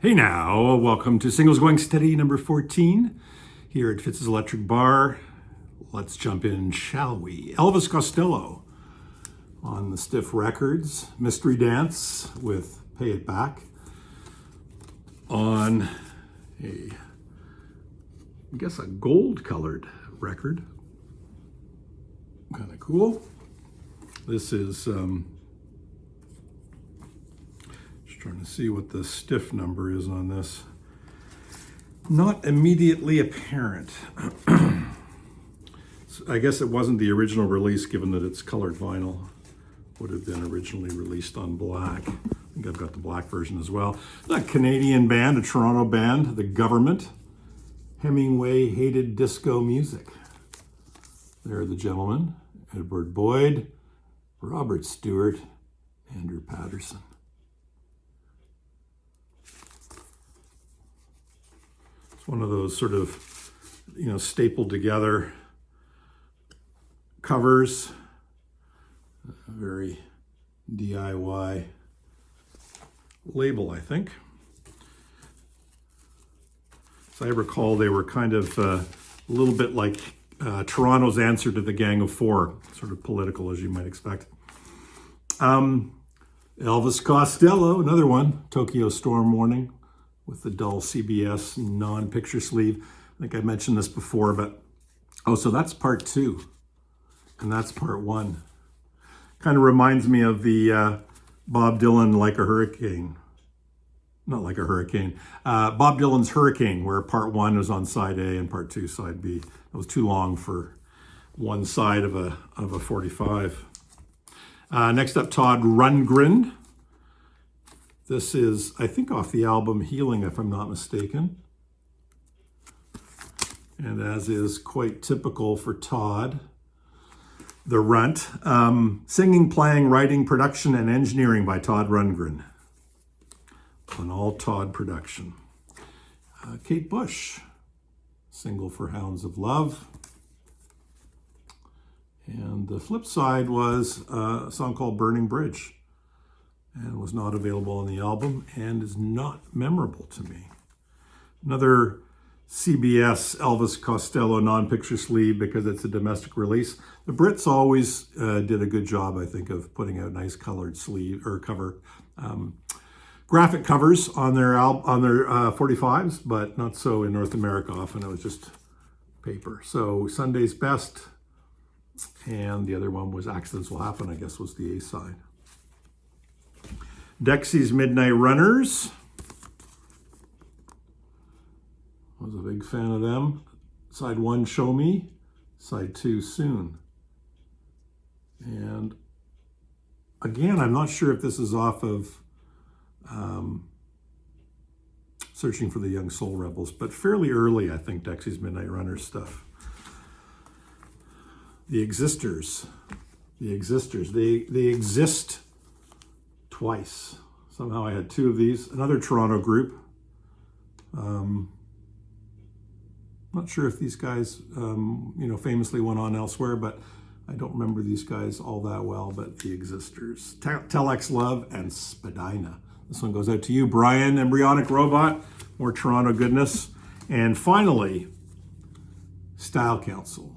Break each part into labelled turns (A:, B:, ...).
A: Hey now, welcome to Singles Going Steady number 14 here at Fitz's Electric Bar. Let's jump in, shall we? Elvis Costello on the Stiff Records, Mystery Dance with Pay It Back on I guess a gold colored record. Kind of cool. This is trying to see what the stiff number is on this. Not immediately apparent. I guess it wasn't the original release, given that it's colored vinyl. Would have been originally released on black. I think I've got the black version as well. A Canadian band, a Toronto band, The Government. Hemingway hated disco music. There are the gentlemen: Edward Boyd, Robert Stewart, Andrew Patterson. One of those sort of, stapled together covers. A very DIY label, I think. As I recall, they were kind of a little bit like Toronto's answer to the Gang of Four, sort of political, as you might expect. Elvis Costello, another one, Tokyo Storm Warning, with the dull CBS non-picture sleeve. I think I mentioned this before, but so that's part 2, and that's part 1. Kind of reminds me of the Bob Dylan Like a Hurricane. Not Like a Hurricane. Bob Dylan's Hurricane, where part 1 was on side A and part 2 side B. It was too long for one side of a 45. Next up, Todd Rundgren. This is, I think, off the album Healing, if I'm not mistaken. And as is quite typical for Todd, the runt. Singing, playing, writing, production, and engineering by Todd Rundgren. An all Todd production. Kate Bush, single for Hounds of Love. And the flip side was a song called Burning Bridge, and was not available on the album and is not memorable to me. Another CBS Elvis Costello non-picture sleeve because it's a domestic release. The Brits always did a good job, I think, of putting out nice colored sleeve or cover graphic covers on their 45s, but not so in North America. Often it was just paper. So Sunday's Best, and the other one was Accidents Will Happen, I guess, was the A side. Dexy's Midnight Runners. I was a big fan of them. Side 1, Show Me. Side 2, Soon. And again, I'm not sure if this is off of Searching for the Young Soul Rebels, but fairly early, I think, Dexy's Midnight Runners stuff. The Existers. They exist twice. Somehow I had 2 of these. Another Toronto group. Not sure if these guys, famously went on elsewhere, but I don't remember these guys all that well. But the Existers. Telex Love and Spadina. This one goes out to you, Brian. Embryonic Robot. More Toronto goodness. And finally, Style Council.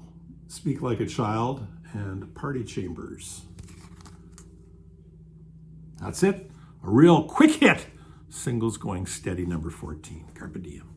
A: Speak Like a Child and Party Chambers. That's it. A real quick hit. Singles Going Steady number 14. Carpe diem.